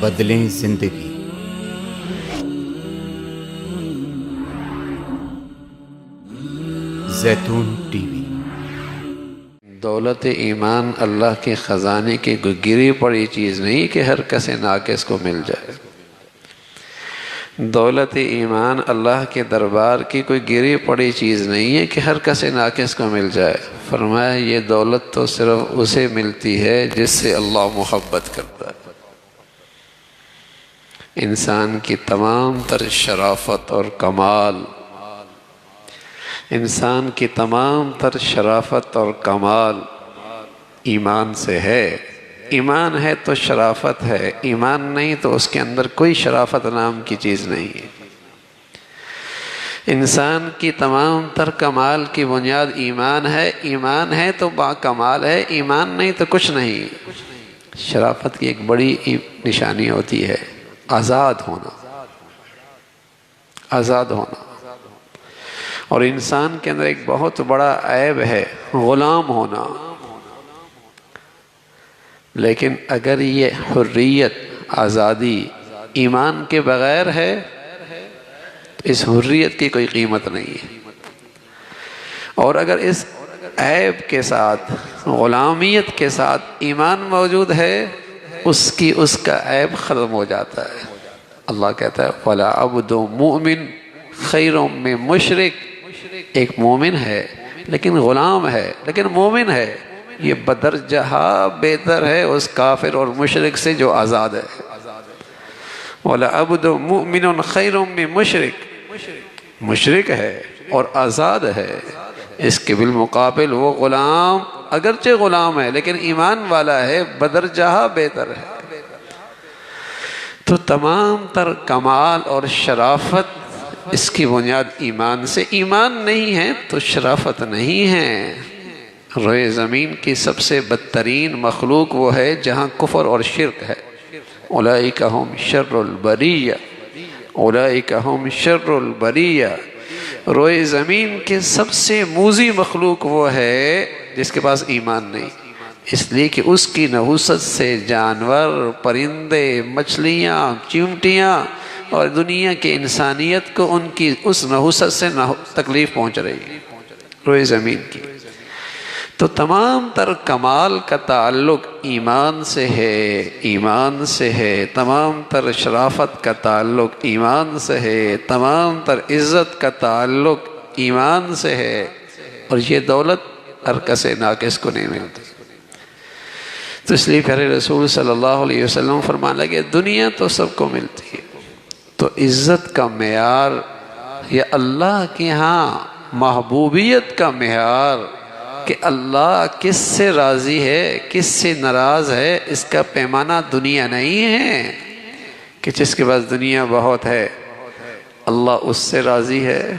بدلیں زندگی۔ زیتون ٹی وی۔ دولت ایمان اللہ کے خزانے کی کوئی گری پڑی چیز نہیں کہ ہر کس ناقص کو مل جائے۔ دولت ایمان اللہ کے دربار کی کوئی گری پڑی چیز نہیں ہے کہ ہر کس ناقص کو مل جائے۔ فرمایا یہ دولت تو صرف اسے ملتی ہے جس سے اللہ محبت کرتا ہے۔ انسان کی تمام تر شرافت اور کمال، انسان کی تمام تر شرافت اور کمال ایمان سے ہے۔ ایمان ہے تو شرافت ہے، ایمان نہیں تو اس کے اندر کوئی شرافت نام کی چیز نہیں ہے۔ انسان کی تمام تر کمال کی بنیاد ایمان ہے، ایمان ہے تو با کمال ہے، ایمان نہیں تو کچھ نہیں۔ شرافت کی ایک بڑی نشانی ہوتی ہے آزاد ہونا، آزاد ہونا۔ اور انسان کے اندر ایک بہت بڑا عیب ہے غلام ہونا۔ لیکن اگر یہ حریت، آزادی ایمان کے بغیر ہے تو اس حریت کی کوئی قیمت نہیں ہے۔ اور اگر اس عیب کے ساتھ، غلامیت کے ساتھ ایمان موجود ہے، اس کا عیب ختم ہو جاتا ہے۔ اللہ کہتا ہے وَلَا عَبْدٌ مُؤْمِنٌ خَيْرٌ مِّن مُشْرِكٍ۔ ایک مومن ہے لیکن غلام ہے لیکن مومن ہے، یہ بدرجہ بہتر ہے اس کافر اور مشرک سے جو آزاد ہے۔ وَلَعَبْدٌ مُؤْمِنٌ خَيْرٌ مِّن مُشْرِكٍ، مشرک ہے اور آزاد ہے، اس کے بالمقابل وہ غلام اگرچہ غلام ہے لیکن ایمان والا ہے، بدرجہ بہتر ہے۔ تو تمام تر کمال اور شرافت اس کی بنیاد ایمان سے، ایمان نہیں ہے تو شرافت نہیں ہے۔ روئے زمین کی سب سے بدترین مخلوق وہ ہے جہاں کفر اور شرک ہے۔ اولئک ھم شر البریہ، اولئک ھم شر البریہ۔ روئے زمین کے سب سے موذی مخلوق وہ ہے جس کے پاس ایمان نہیں، اس لیے کہ اس کی نحوست سے جانور، پرندے، مچھلیاں، چیونٹیاں اور دنیا کی انسانیت کو ان کی اس نحوست سے تکلیف پہنچ رہی ہے روئے زمین کی۔ تو تمام تر کمال کا تعلق ایمان سے ہے، ایمان سے ہے۔ تمام تر شرافت کا تعلق ایمان سے ہے، تمام تر عزت کا تعلق ایمان سے ہے۔ اور یہ دولت ہر کس ناقص کو نہیں ملتی۔ تو اس لیے پیارے رسول صلی اللہ علیہ وسلم فرمانے لگے دنیا تو سب کو ملتی ہے، تو عزت کا معیار یا اللہ کے ہاں محبوبیت کا معیار کہ اللہ کس سے راضی ہے، کس سے ناراض ہے، اس کا پیمانہ دنیا نہیں ہے کہ جس کے پاس دنیا بہت ہے اللہ اس سے راضی ہے،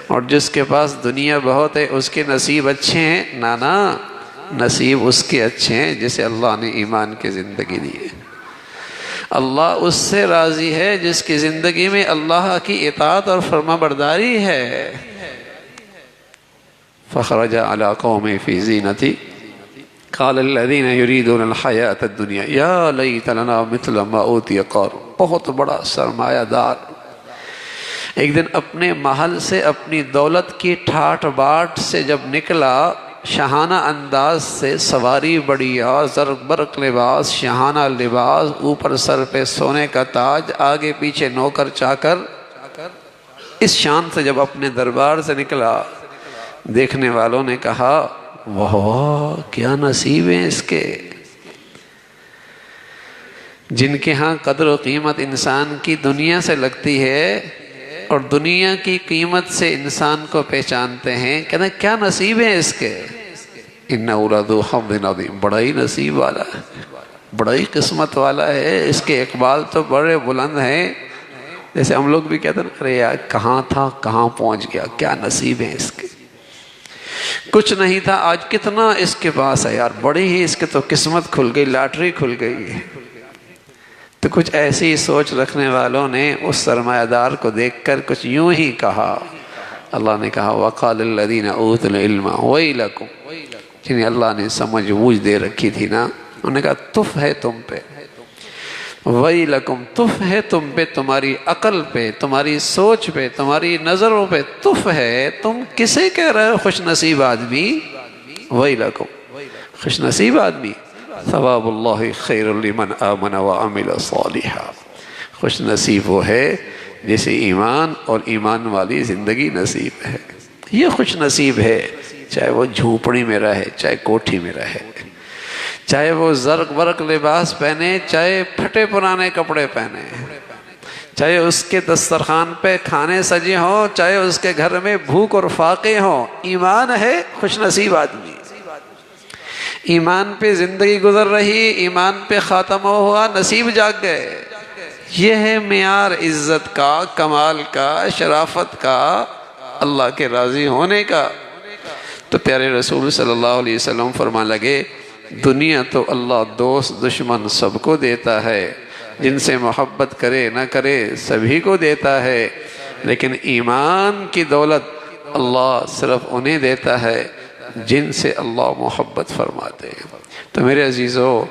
اور جس کے پاس دنیا بہت ہے اس کے نصیب اچھے ہیں۔ نانا، نصیب اس کے اچھے ہیں جسے اللہ نے ایمان کی زندگی دی ہے۔ اللہ اس سے راضی ہے جس کی زندگی میں اللہ کی اطاعت اور فرما برداری ہے۔ فخرج علی قومہ فی زینتہ قال الذین یریدون الحیاۃ الدنیا یا لیت لنا مثل ما اوتی قارون۔ بہت بڑا سرمایہ دار ایک دن اپنے محل سے اپنی دولت کی ٹھاٹھ باٹ سے جب نکلا، شاہانہ انداز سے سواری بڑھیا، زرق برق لباس، شاہانہ لباس، اوپر سر پہ سونے کا تاج، آگے پیچھے نوکر چاکر، اس شان سے جب اپنے دربار سے نکلا، دیکھنے والوں نے کہا واہ کیا نصیب ہیں اس کے۔ جن کے ہاں قدر و قیمت انسان کی دنیا سے لگتی ہے اور دنیا کی قیمت سے انسان کو پہچانتے ہیں، کہتے ہیں کیا نصیب ہے اس کے۔ اِنَّهُ لَذُو حَظٍّ عَظِيمٍ، بڑا ہی نصیب والا ہے، بڑا ہی قسمت والا ہے، اس کے اقبال تو بڑے بلند ہیں۔ جیسے ہم لوگ بھی کہتے ہیں ارے یار کہاں تھا کہاں پہنچ گیا، کیا نصیب ہے اس کے۔ کچھ نہیں تھا آج کتنا اس کے پاس ہے، یار بڑی ہی اس کے تو قسمت کھل گئی، لاٹری کھل گئی ہے۔ تو کچھ ایسی سوچ رکھنے والوں نے اس سرمایہ دار کو دیکھ کر کچھ یوں ہی کہا۔ اللہ نے کہا وَقَالَ الَّذِينَ أُوتُوا الْعِلْمَ وَيْلَكُمْ، جنہیں اللہ نے سمجھ بوجھ دے رکھی تھی نا، انہوں نے کہا تف ہے تم پہ، وَيْلَكُمْ تف ہے تم پہ، تمہاری عقل پہ، تمہاری سوچ پہ، تمہاری نظروں پہ تف ہے، تم کسے کہہ رہے ہو خوش نصیب آدمی؟ وَيْلَكُمْ خوش نصیب آدمی، ثواب اللہ خیر لمن آمن وعمل صالحا، خوش نصیب وہ ہے جسے ایمان اور ایمان والی زندگی نصیب ہے۔ یہ خوش نصیب ہے چاہے وہ جھونپڑی میں رہے، چاہے کوٹھی میں رہے، چاہے وہ زرق برق لباس پہنے، چاہے پھٹے پرانے کپڑے پہنے، چاہے اس کے دسترخوان پہ کھانے سجے ہوں، چاہے اس کے گھر میں بھوک اور فاقے ہوں، ایمان ہے خوش نصیب آدمی۔ ایمان پہ زندگی گزر رہی، ایمان پہ خاتمہ ہوا، نصیب جاگ گئے۔ یہ ہے معیار عزت کا، کمال کا، شرافت کا، اللہ کے راضی ہونے کا۔ تو پیارے رسول صلی اللہ علیہ وسلم فرمان لگے، دنیا تو اللہ دوست دشمن سب کو دیتا ہے، جن سے محبت کرے نہ کرے سبھی کو دیتا ہے، لیکن ایمان کی دولت اللہ صرف انہیں دیتا ہے جن سے اللہ محبت فرماتے ہیں۔ تو میرے عزیزو،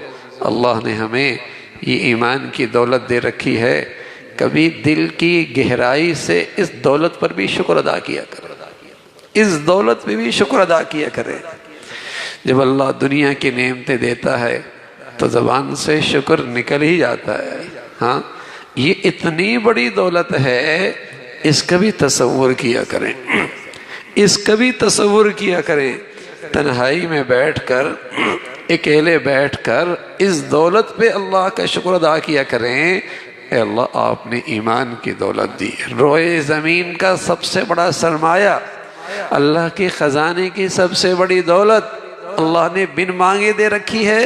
اللہ نے ہمیں یہ ایمان کی دولت دے رکھی ہے، کبھی دل کی گہرائی سے اس دولت پر بھی شکر ادا کیا کرے، اس دولت پہ بھی شکر ادا کیا کرے۔ جب اللہ دنیا کی نعمتیں دیتا ہے تو زبان سے شکر نکل ہی جاتا ہے۔ ہاں، یہ اتنی بڑی دولت ہے، اس کا بھی تصور کیا کریں، اس کا بھی تصور کیا کریں۔ تنہائی میں بیٹھ کر، اکیلے بیٹھ کر اس دولت پہ اللہ کا شکر ادا کیا کریں، اے اللہ آپ نے ایمان کی دولت دی، روئے زمین کا سب سے بڑا سرمایہ، اللہ کے خزانے کی سب سے بڑی دولت اللہ نے بن مانگے دے رکھی ہے،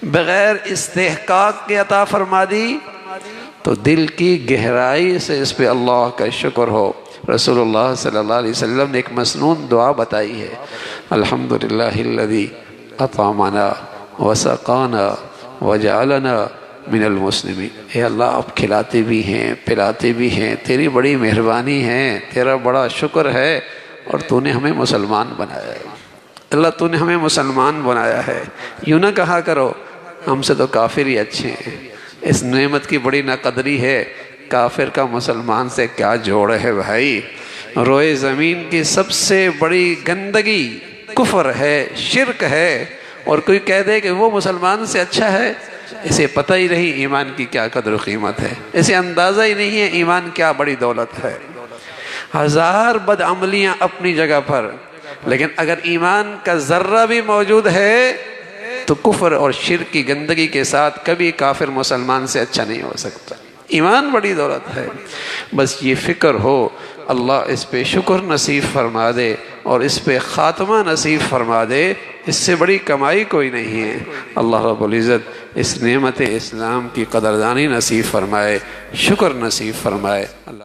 بغیر استحقاق کے عطا فرما دی، تو دل کی گہرائی سے اس پہ اللہ کا شکر ہو۔ رسول اللہ صلی اللہ علیہ وسلم نے ایک مسنون دعا بتائی ہے، الحمدللہ الذی اطعمنا وسقانا وجعلنا من المسلمین۔ اے اللہ آپ کھلاتے بھی ہیں، پلاتے بھی ہیں، تیری بڑی مہربانی ہے، تیرا بڑا شکر ہے، اور تو نے ہمیں مسلمان بنایا ہے۔ اللہ تو نے ہمیں مسلمان بنایا ہے۔ یوں نہ کہا کرو ہم سے تو کافر ہی اچھے ہیں، اس نعمت کی بڑی ناقدری ہے، کافر کا مسلمان سے کیا جوڑ ہے بھائی۔ روئے زمین کی سب سے بڑی گندگی کفر ہے، شرک ہے، اور کوئی کہہ دے کہ وہ مسلمان سے اچھا ہے، اسے پتہ ہی نہیں ایمان کی کیا قدر و قیمت ہے، اسے اندازہ ہی نہیں ہے ایمان کیا بڑی دولت ہے۔ ہزار بدعملیاں اپنی جگہ پر، لیکن اگر ایمان کا ذرہ بھی موجود ہے تو کفر اور شرک کی گندگی کے ساتھ کبھی کافر مسلمان سے اچھا نہیں ہو سکتا۔ ایمان بڑی دولت ہے، بس یہ فکر ہو اللہ اس پہ شکر نصیب فرما دے اور اس پہ خاتمہ نصیب فرما دے، اس سے بڑی کمائی کوئی نہیں ہے۔ اللہ رب العزت اس نعمت اسلام کی قدردانی نصیب فرمائے، شکر نصیب فرمائے۔ اللہ